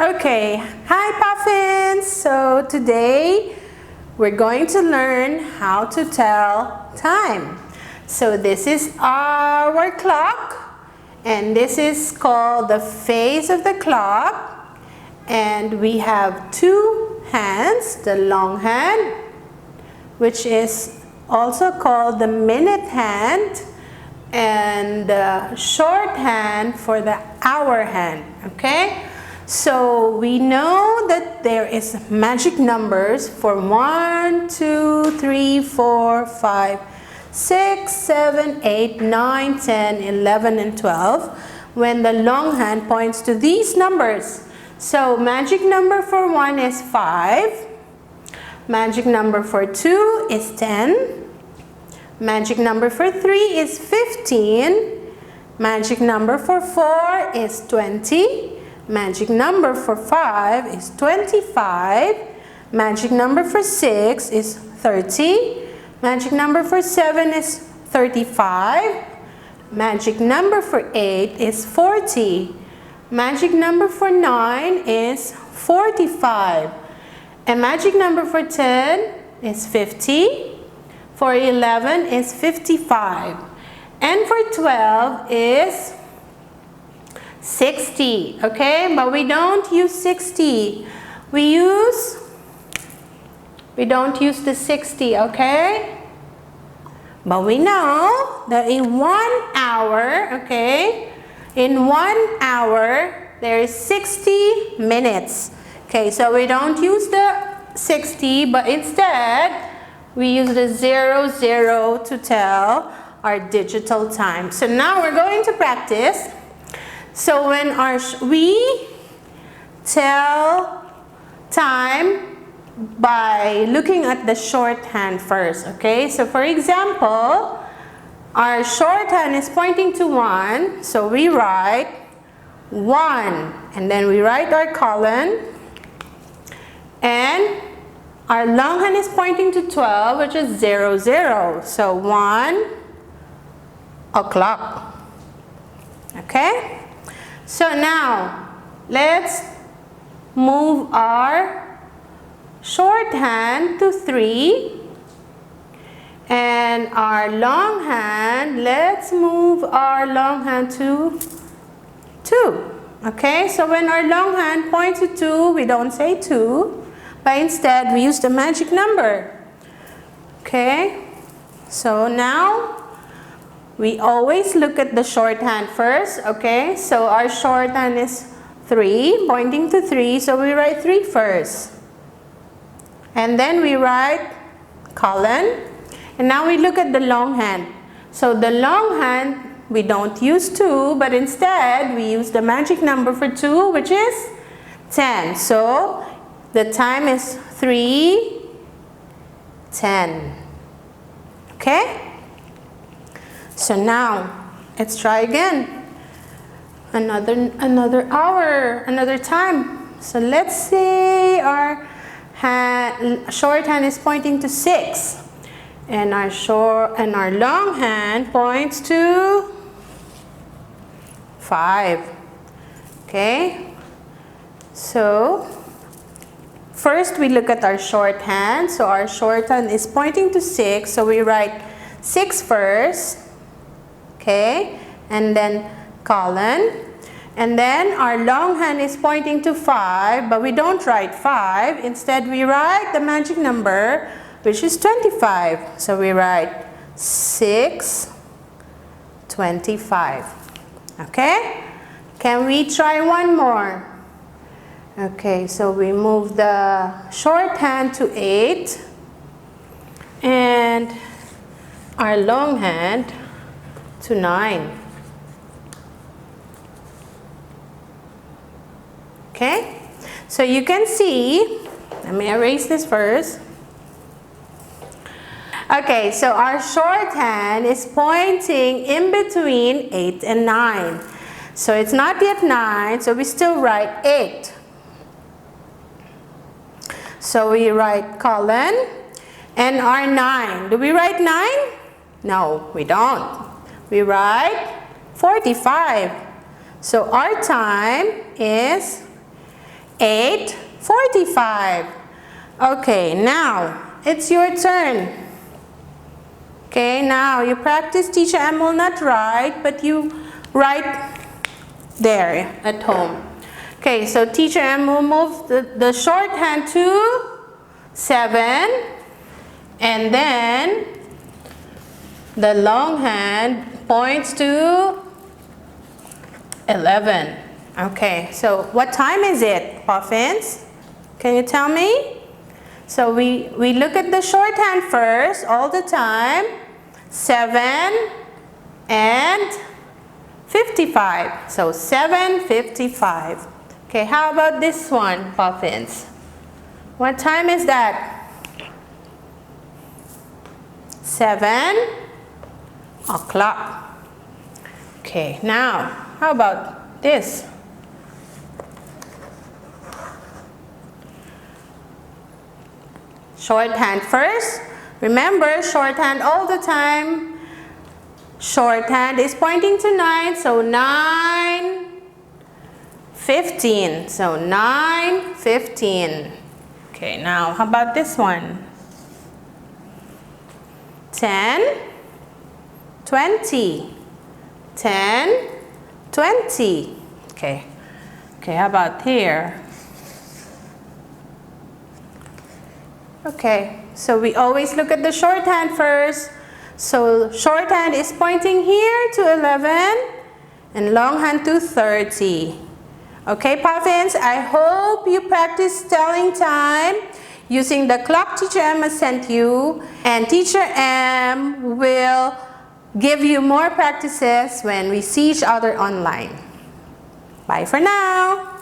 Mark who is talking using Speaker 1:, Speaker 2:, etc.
Speaker 1: Okay, hi Puffins! So today we're going to learn how to tell time. So this is our clock and this is called the face of the clock, and we have two hands, the long hand, which is also called the minute hand, and the short hand for the hour hand. Okay, so we know that there is magic numbers for 1, 2, 3, 4, 5, 6, 7, 8, 9, 10, 11, and 12 when the long hand points to these numbers. So magic number for 1 is 5, magic number for 2 is 10, magic number for 3 is 15, magic number for 4 is 20, magic number for 5 is 25, magic number for 6 is 30, magic number for 7 is 35, magic number for 8 is 40, magic number for 9 is 45, and magic number for 10 is 50, for 11 is 55, and for 12 is 60. Okay, but we don't use 60. We don't use the 60, okay? But we know that in 1 hour, okay, in 1 hour there is 60 minutes. Okay, so we don't use the 60, but instead we use the 00 to tell our digital time. So now we're going to practice. So when we tell time by looking at the shorthand first, okay? So for example, our shorthand is pointing to 1, so we write 1, and then we write our colon, and our long hand is pointing to 12, which is 00, so 1 o'clock, okay? So now, let's move our shorthand to 3, and our long hand, let's move our long hand to 2. Okay, so when our long hand points to 2, we don't say 2, but instead we use the magic number. Okay, so now we always look at the shorthand first. Okay, so our shorthand is 3, pointing to 3, so we write 3 first. And then we write colon. And now we look at the long hand. So the long hand, we don't use 2, but instead we use the magic number for 2, which is 10. So the time is 3:10. Okay? So now, let's try again. Another hour, another time. So let's say our shorthand is pointing to 6, and our long hand points to 5. Okay. So first we look at our shorthand. So our shorthand is pointing to 6, so we write 6 first. Okay, and then colon, and then our long hand is pointing to 5, but we don't write 5. Instead we write the magic number, which is 25. So we write 6:25. Okay, can we try one more? Okay, so we move the shorthand to 8 and our long hand to 9. Okay, so you can see, let me erase this first. Okay, so our shorthand is pointing in between 8 and 9. So it's not yet 9, so we still write 8. So we write colon, and our 9. Do we write 9? No, we don't. We write 45. So our time is 8:45. Okay, now it's your turn. Okay, now you practice. Teacher M will not write, but you write there at home. Okay, so Teacher M will move the shorthand to 7, and then the long hand points to 11. Okay, so what time is it, Puffins? Can you tell me? So we look at the shorthand first all the time. 7 and 55. So 7:55. Okay, how about this one, Puffins? What time is that? 7:00. Okay, now how about this? Shorthand first. Remember, shorthand all the time. Shorthand is pointing to 9, so 9:15. So 9:15. Okay, now how about this one? 10:20. 10:20. Okay. Okay, how about here? Okay, so we always look at the shorthand first. So shorthand is pointing here to 11 and longhand to 30. Okay, Puffins, I hope you practice telling time using the clock Teacher M has sent you, and Teacher M will give you more practices when we see each other online. Bye for now.